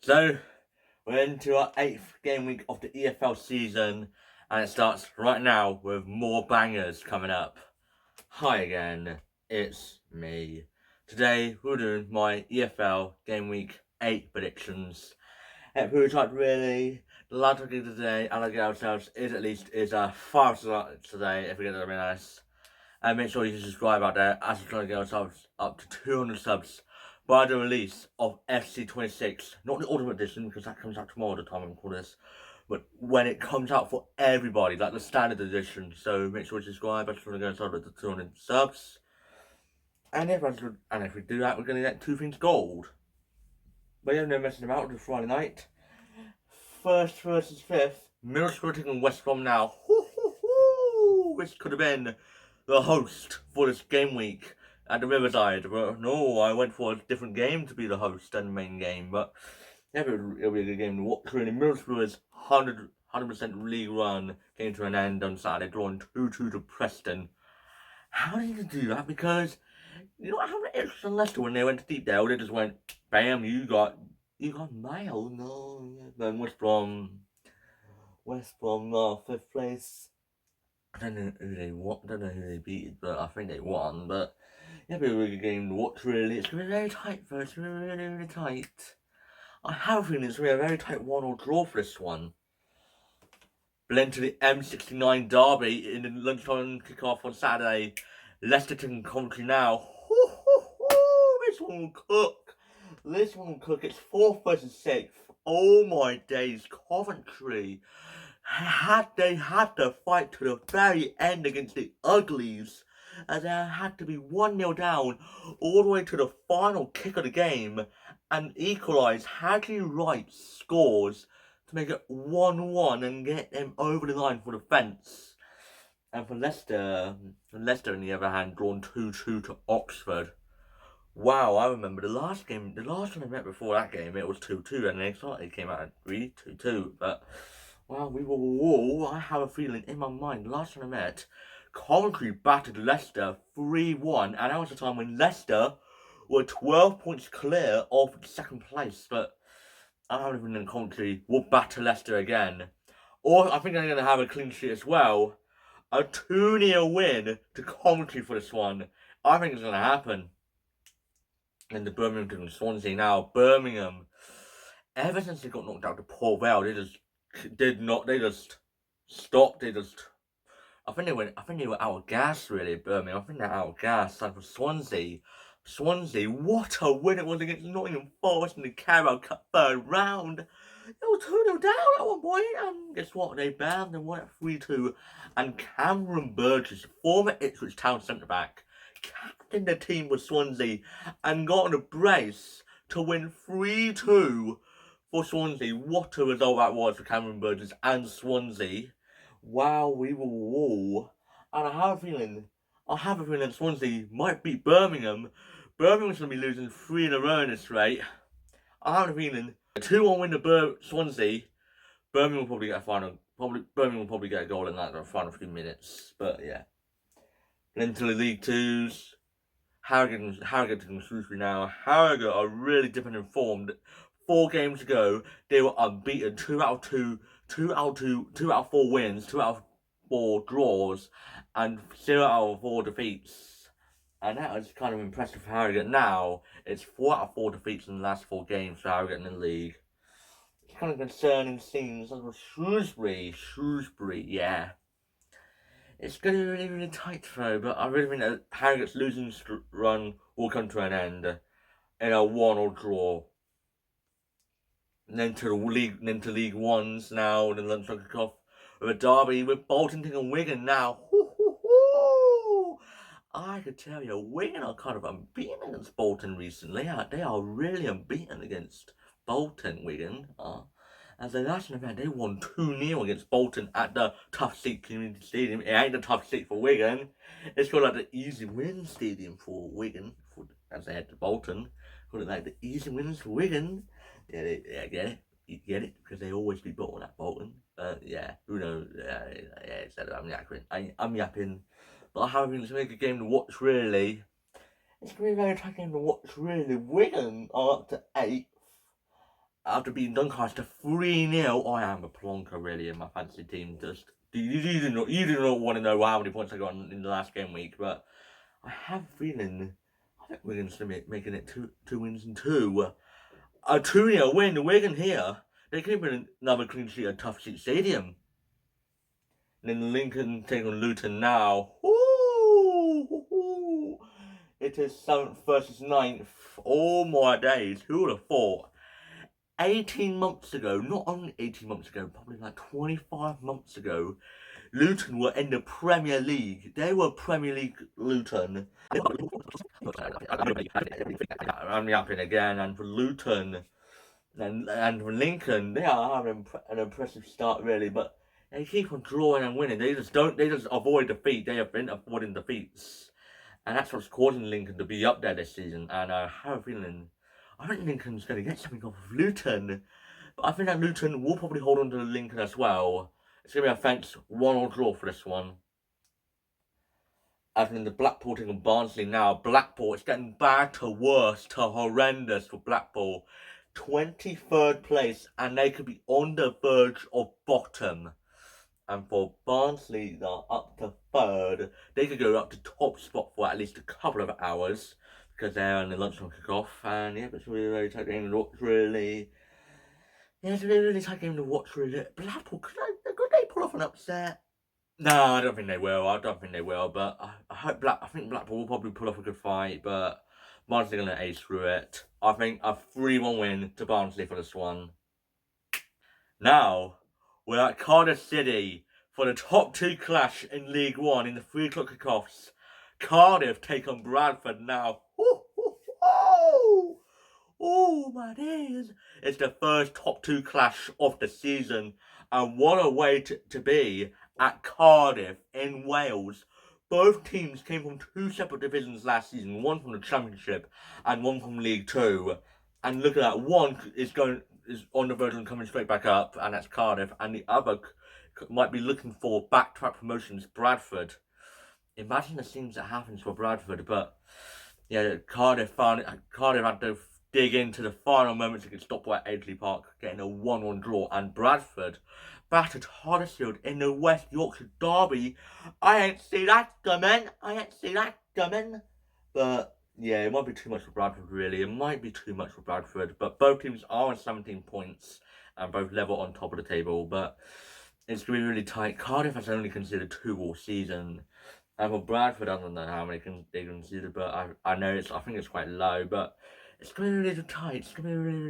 So, we're into our 8th game week of the EFL season, and it starts right now with more bangers coming up. Hi again, it's me. Today, we're doing my EFL Game Week 8 predictions. Who type really? The last I did today, and I get ourselves is a 5 star today, if we get that really nice. And make sure you subscribe out there as we're trying to get ourselves up to 200 subs by the release of FC26. Not the Ultimate Edition, because that comes out tomorrow, the time I'm recording this. But when it comes out for everybody, like the standard edition. So make sure you subscribe as we're trying to get ourselves up to 200 subs. And if we do that, we're going to get 2 things gold. But yeah, no messing about, it's Friday night. First versus 5th. Middlesbrough taking West Brom now. This could have been the host for this game week at the Riverside, but no, I went for a different game to be the host than the main game. But yeah, it'll be a good game to watch. Really, Middlesbrough's 100% league run came to an end on Saturday, drawing 2-2 to Preston. How did you do that? Because you know how Ipswich and Leicester, when they went to Deepdale, they just went, bam, you got mail. No, then West Brom, 5th place. I don't know who they beat, but I think they won. But yeah, it'll be a really good game to watch, really. It's going to be very tight, though. It's going to be really, really tight. I have a feeling it's going to be a very tight 1-1 draw for this one. Blend to the M69 derby in the lunchtime kickoff on Saturday. Leicester taking Coventry now. This one will cook. It's 4th versus 6th. Oh my days, Coventry. They had to fight to the very end against the Uglies, as they had to be 1-0 down all the way to the final kick of the game and equalise. Hadley Wright scores to make it 1-1 and get them over the line for the fence. And for Leicester on the other hand, drawn 2-2 to Oxford. Wow, I remember the last one I met before that game, it was 2-2, and it came out at 3-2, but well, I have a feeling in my mind, last time I met, Coventry battered Leicester 3-1, and that was the time when Leicester were 12 points clear of 2nd place, but I have a feeling Coventry will batter Leicester again. Or I think they're going to have a clean sheet as well. A 2-0 win to Coventry for this one. I think it's going to happen. And the Birmingham to Swansea now. Birmingham, ever since they got knocked out to Port Vale, they just stopped. I think they were out of gas, really, Birmingham. I think they're out of gas. And for Swansea, what a win it was against Nottingham Forest in the Carabao Cup 3rd round. They were 2-0 down at one point, and guess what? They banned and won at 3-2. And Cameron Burgess, former Ipswich Town centre-back, captained the team with Swansea and got on a brace to win 3-2 for Swansea. What a result that was for Cameron Burgess and Swansea. Wow, we were all. And I have a feeling Swansea might beat Birmingham. Birmingham's going to be losing 3 in a row in this rate. I have a feeling a 2-1 win to Swansea. Birmingham will probably get a final. Birmingham will probably get a goal in that final few minutes. But yeah. Then to the League Twos. Harrogate and Shrewsbury now. Harrogate are really dipping in form. 4 games ago, they were unbeaten. 2 out of 4 wins, 2 out of 4 draws, and 0 out of 4 defeats. And that was kind of impressive for Harrogate. Now, it's 4 out of 4 defeats in the last 4 games for Harrogate in the league. It's kind of concerning scenes. As with Shrewsbury, yeah. It's going to be really, really tight though, but I really think that Harrogate's losing run will come to an end in a 1-1 draw. And then to League Ones now, the lunchtime kickoff with a derby with Bolton taking Wigan now. I could tell you, Wigan are kind of unbeaten against Bolton recently. They are really unbeaten against Bolton, Wigan. As the last event, they won 2-0 against Bolton at the Tough Seat Community Stadium. It ain't the tough seat for Wigan. It's called like the Easy Win Stadium for Wigan, as they had to Bolton. Called it like the Easy Wins for Wigan. Yeah, get it? You get it? Because they always be Bolton at Bolton. Yeah, who knows? I'm yapping. But I have it's a really good game to watch, really. It's going to be a very tight game to watch, really. Wigan are up to 8th. after beating Doncaster 3-0, I am a plonker really in my fantasy team. Just you do not want to know how many points I got in the last game week, but I have a feeling I think we're going to be making it two wins and two. A 2-0 win. Wigan here. They could win another clean sheet at Tough Seat Stadium. And then Lincoln take on Luton now. Ooh. It is 7th versus 9th. Oh my days. Who would have thought? 18 months ago, not only 18 months ago, probably like 25 months ago, Luton were in the Premier League. They were Premier League Luton. I'm yapping again, and for Luton and for Lincoln, they are having an impressive start really, but they keep on drawing and winning. They just avoid defeat. They have been avoiding defeats. And that's what's causing Lincoln to be up there this season. And I have a feeling, I think Lincoln's going to get something off of Luton. But I think that Luton will probably hold on to Lincoln as well. It's going to be a fence 1-1 draw for this one. As in the Blackpool taking Barnsley now. Blackpool, it's getting bad to worse to horrendous for Blackpool. 23rd place, and they could be on the verge of bottom. And for Barnsley, they're up to 3rd. They could go up to top spot for at least a couple of hours because they're on the lunchtime kickoff. And yeah, it's a really tight game to watch, really. Yeah, it's a really tight game to watch, really. Blackpool, could they pull off an upset? No, I don't think they will. But I think Blackpool will probably pull off a good fight. But Barnsley are going to ace through it. I think a 3-1 win to Barnsley for this one. Now, we're at Cardiff City for the top 2 clash in League 1 in the 3 o'clock kickoffs. Cardiff take on Bradford now. Oh my days. It's the first top 2 clash of the season. And what a way to be at Cardiff in Wales. Both teams came from 2 separate divisions last season. One from the Championship and one from League 2. And look at that. One is on the verge of coming straight back up, and that's Cardiff. And the other might be looking for back-to-back promotions, Bradford. Imagine the scenes that happens for Bradford. But yeah, Cardiff had to dig into the final moments against Stockport at Edgley Park, getting a 1-1 draw. And Bradford battered Huddersfield in the West Yorkshire derby. I ain't see that coming. But yeah, it might be too much for Bradford, really. But both teams are on 17 points and both level on top of the table. But it's going to be really tight. Cardiff has only considered 2 all season. And for Bradford, I don't know how many they consider, but I think it's quite low. But it's going to be really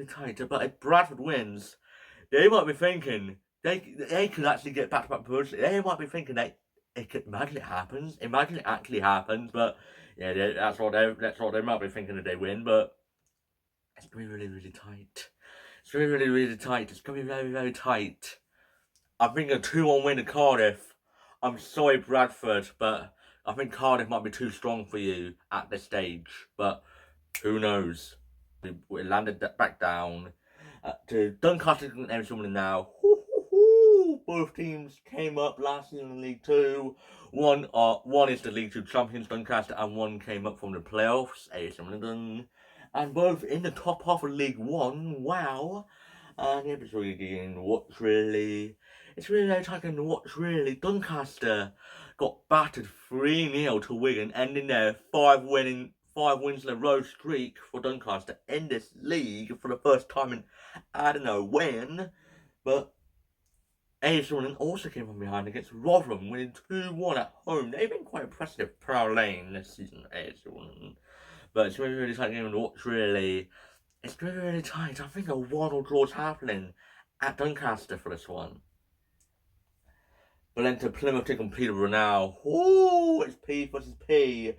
tight. But if Bradford wins, they might be thinking they could actually get back-to-back promotion. They might be thinking it could imagine it happens. Imagine it actually happens. But yeah, that's what they might be thinking if they win. But it's going to be really tight. It's going to be really tight. It's going to be very tight. I think a 2-1 win to Cardiff. I'm sorry, Bradford, but I think Cardiff might be too strong for you at this stage. But who knows? We landed back down to Doncaster and Ipswich now. Both teams came up last season in League 2. One is the League 2 champions, Doncaster, and one came up from the playoffs, Swindon. And both in the top half of League 1. Wow. And yeah, it's really getting watch, really. It's really exciting to watch, really. Doncaster got battered 3-0 to Wigan, ending their 5 wins in a row streak for Doncaster in this league for the first time in I don't know when. But Swindon also came from behind against Rotherham, winning 2-1 at home. They've been quite impressive, Proud Lane this season, Swindon. But it's really tight game to watch, really. It's really tight. I think a 1-1 draw is happening at Doncaster for this one. But then to Plymouth taking Peterborough now. Oh, it's P versus P.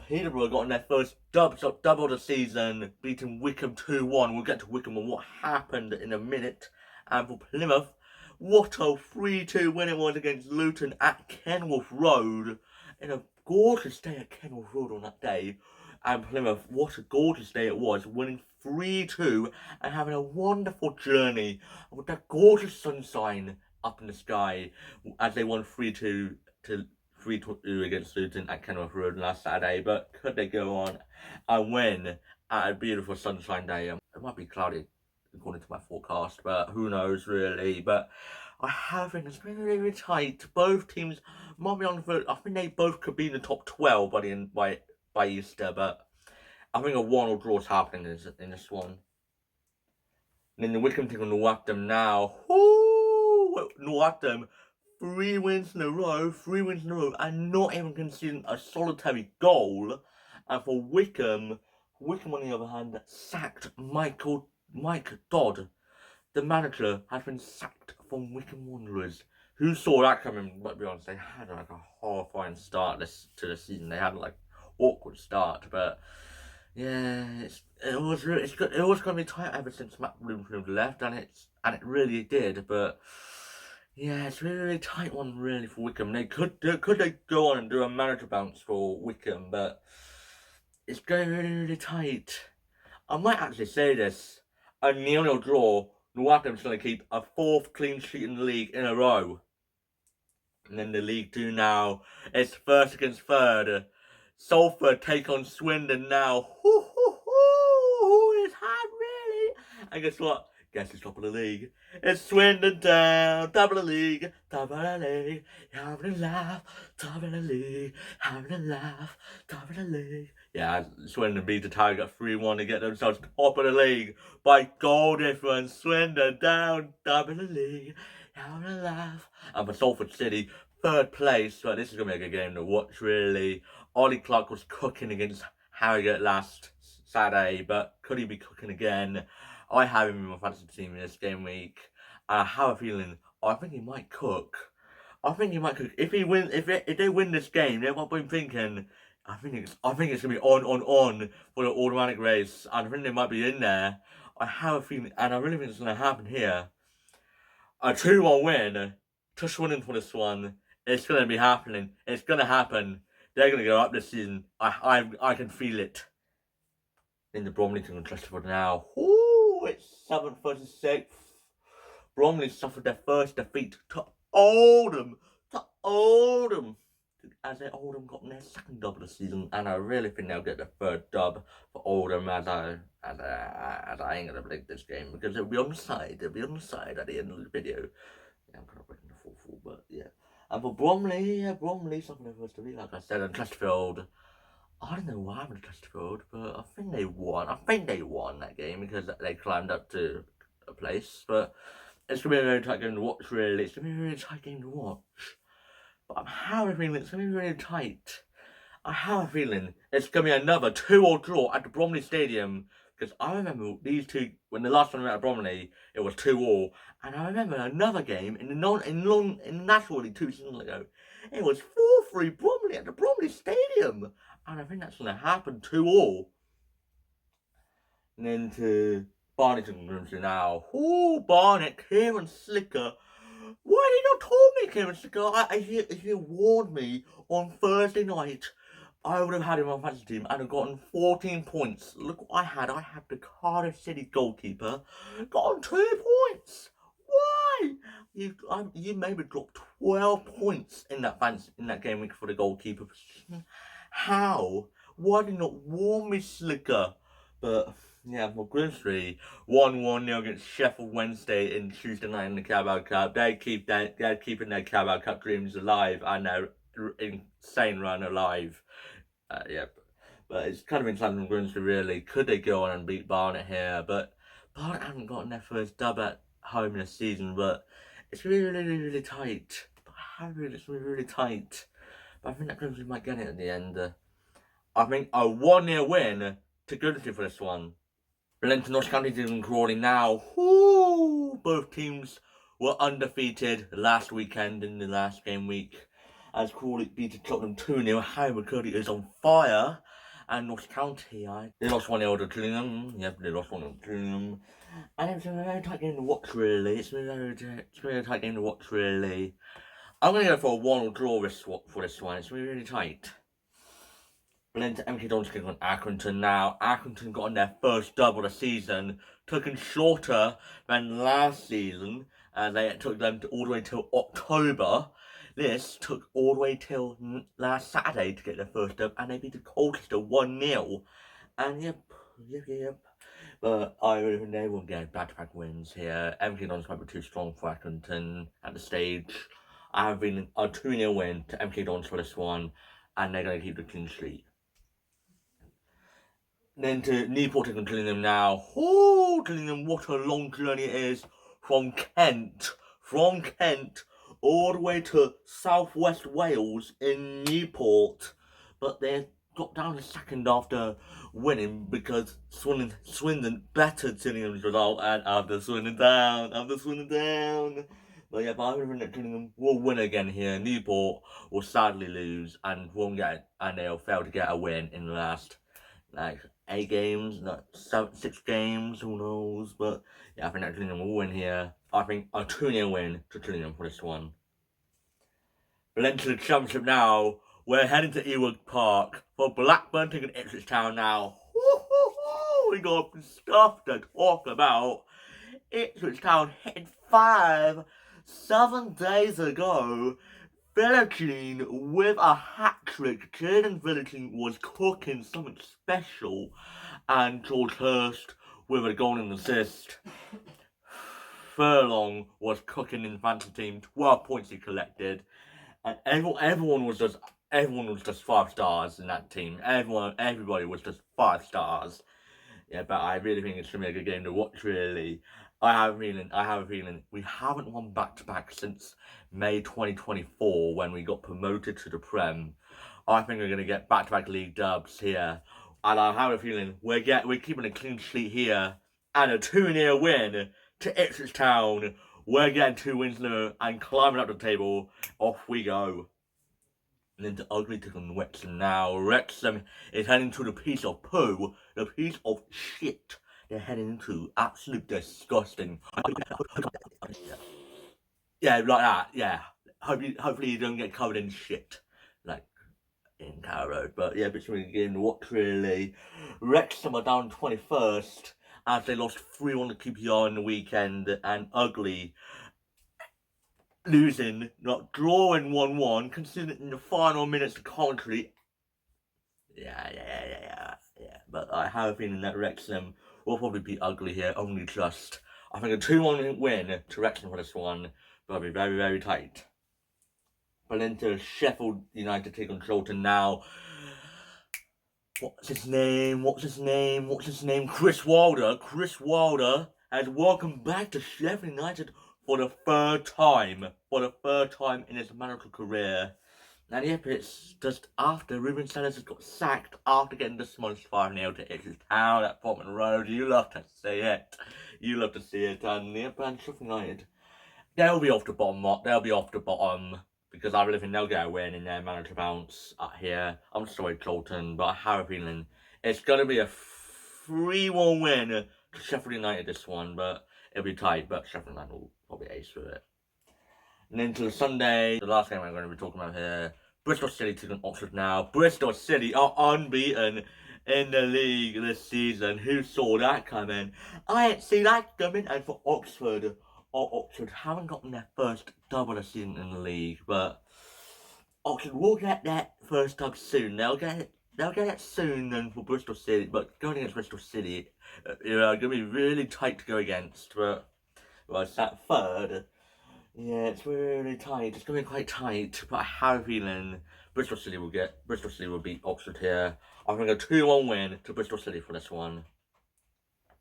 Peterborough got in their first double of the season, beating Wickham 2-1. We'll get to Wickham and what happened in a minute. And for Plymouth, what a 3-2 win it was against Luton at Kenilworth Road. In a gorgeous day at Kenilworth Road on that day. And Plymouth, what a gorgeous day it was, winning 3-2 and having a wonderful journey with that gorgeous sunshine up in the sky as they won 3-2 against Luton at Kenilworth Road last Saturday. But could they go on and win at a beautiful sunshine day? It might be cloudy according to my forecast, but who knows really. But I have been, it's been really tight. Both teams might be on the, I think they both could be in the top 12 by the end, by Easter, but I think a 1 or draw is happening in this one. And then the Wickham take on Northampton now. Woo! Northampton, 3 wins in a row, and not even conceding a solitary goal. And for Wickham on the other hand, sacked Mike Dodd. The manager has been sacked from Wickham Wanderers. Who saw that coming? But to be honest, they had like a horrifying start to the season. They had like awkward start, but yeah, it was going to be tight ever since Matt Bloomfield left, and it really did. But yeah, it's really tight one really for Wickham. They could go on and do a manager bounce for Wickham, but it's going really tight. I might actually say this: a 0-0 draw. Northampton's going to keep a 4th clean sheet in the league in a row. And then the League 2 now, it's first against third. Salford take on Swindon now. It's hard, really. And guess what? Guess who's top of the league? It's Swindon down, top of the league, having a laugh, top of the league, having a laugh, top of the league. Yeah, Swindon beat the Tiger 3-1 to get themselves top of the league by goal difference. Swindon down, top of the league, having a laugh. And for Salford City, 3rd place, but this is going to be a good game to watch, really. Ollie Clark was cooking against Harrogate last Saturday, but could he be cooking again? I have him in my fantasy team in this game week. I have a feeling I think he might cook. If they win this game, they might be thinking, I think it's gonna be on for the automatic race. And I think they might be in there. I have a feeling, and I really think it's gonna happen here. A 2-1 win to Swindon for this one. It's gonna be happening. It's gonna happen. They're gonna go up this season. I can feel it. In the Bromley team Chesterfield now. It's 7th versus 6th. Bromley suffered their first defeat to Oldham. As their Oldham got their 2nd dub of the season, and I really think they'll get the 3rd dub for Oldham. As I ain't gonna predict this game because it'll be on the side. At the end of the video. Yeah, I'm kind of breaking the full, but yeah. And for Bromley, suffered their first defeat, like I said, and Chesterfield. I don't know why I'm in Chesterfield, but I think they won that game because they climbed up to a place. But it's going to be a very tight game to watch, really. It's going to be a really tight game to watch. But I have a feeling it's going to be really tight. I have a feeling it's going to be another 2-2 draw at the Bromley Stadium. Because I remember these two, when the last time we met at Bromley, it was 2-2. And I remember another game in the National League 2 seasons ago. It was 4-3 Bromley at the Bromley Stadium. And I think that's going to happen 2-2. And then to Barnet and Grimsby now. Barnet, Kieran Slicker. Why did you not tell me, Kieran Slicker? If you warned me on Thursday night, I would have had him on my fantasy team and have gotten 14 points. Look what I had. I had the Cardiff City goalkeeper. Gotten 2 points. Why? You made me drop 12 points in that game week for the goalkeeper position. How? Why did you not warn me, Slicker? But yeah, for Grimsby, 1-1 against Sheffield Wednesday in Tuesday night in the Carabao Cup. They're keeping their Carabao Cup dreams alive and their insane run alive. But it's kind of exciting from Grimsby, really. Could they go on and beat Barnet here? But Barnet haven't gotten their first dub at home this season, but it's really tight. But I have it's really tight. But I think that Grimsby might get it at the end. I think a 1-0 win to Grimsby for this one. Linton Notts County doing Crawley now. Both teams were undefeated last weekend in the last game week. As Crawley beat Tottenham 2-0. Harry McCurdy is on fire. And Notts County, they lost 1-0 to Gillingham. Yep, they lost 1-0 to Gillingham. And it's a very tight game to watch, really. It's been a very tight game to watch, really. I'm going to go for a 1-1 draw for this one. It's going to be really tight. But then to MK Dons on Accrington now. Accrington got on their first dub of the season. Took them shorter than last season. And they took them all the way till October. This took all the way till last Saturday to get their first dub. And they beat Colchester 1-0. And yep. But I really think they will get back-to-back wins here. MK Dons might be too strong for Accrington at the stage. I have been a 2-0 win to MK Dons for this one, and they're going to keep the clean sheet. Then to Newport and Gillingham now. Oh, Gillingham, what a long journey it is from Kent, all the way to southwest Wales in Newport. But they got down to second after winning because Swindon bettered Gillingham's result and after Swindon down. But yeah, but I think that Gillingham will win again here. Newport will sadly lose and they'll fail to get a win in the last 8 games, not 6 games, who knows, but yeah, I think that Gillingham will win here. I think a 2-0 win to Gillingham for this one. But then to the Championship now, we're heading to Ewood Park for Blackburn taking Ipswich Town now. We got stuff to talk about. Ipswich Town hit 5 7 days ago. Philogene with a hat-trick. Jaden Philogene was cooking something special. And George Hurst with a goal and assist. Furlong was cooking in the fantasy team. 12 points he collected. And everyone was just 5 stars in that team. Everybody was just 5 stars. Yeah, but I really think it's going to be a good game to watch, really. I have a feeling we haven't won back-to-back since May 2024 when we got promoted to the Prem. I think we're going to get back-to-back league dubs here. And I have a feeling we're keeping a clean sheet here. And a 2-0 win to Ipswich Town. We're getting 2 wins now and climbing up the table. Off we go. And then to Ugly taking Wrexham now. Wrexham is heading to the piece of poo. The piece of shit they're heading into. Absolute disgusting. Yeah, like that, yeah. Hopefully you don't get covered in shit. Like in Carrow Road. But yeah, but we're getting to watch, really. Wrexham are down 21st as they lost 3-1 to QPR in the weekend. And Ugly losing, not drawing 1-1, considering in the final minutes of commentary. Yeah. But I have a feeling that Wrexham will probably be Ugly here, only just. I think a 2-1 win to Wrexham for this one, but it'll be very, very tight. But then to Sheffield United take on Charlton now. What's his name? Chris Wilder has welcomed back to Sheffield United for the third time in his managerial career. And yep, it's just after Ruben Sellers has got sacked after getting demolished 5-0 to Ipswich Town at Portman Road. You love to see it. And yep, and Sheffield United, they'll be off the bottom. Because I really think they'll get a win in their manager bounce here. I'm sorry, Charlton, but I have a feeling it's going to be a 3-1 win to Sheffield United this one, but it'll be tight, but Sheffield United will probably ace with it. And then to the Sunday, the last game I'm going to be talking about here, Bristol City taking Oxford now. Bristol City are unbeaten in the league this season. Who saw that coming? I didn't see that coming, and for Oxford haven't gotten their first dub of the season in the league, but Oxford will get that first dub soon. They'll get it soon then for Bristol City, but going against Bristol City, going to be really tight to go against, but it's that third. Yeah, it's really tight. It's going to be quite tight, but I have a feeling Bristol City will beat Oxford here. I'm going to go 2-1 win to Bristol City for this one.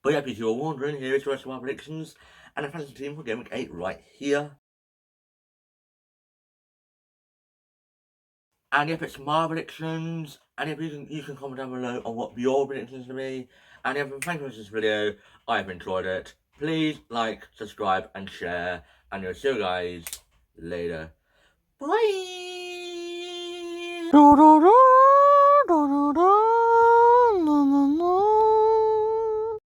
But yeah, if you're wondering, here is the rest of our predictions and the fantasy team for Gameweek 8 right here. And if it's my predictions, and if you can comment down below on what your predictions to be. And if thank you for this video, I've enjoyed it. Please like, subscribe, and share. And I'll see you guys later. Bye.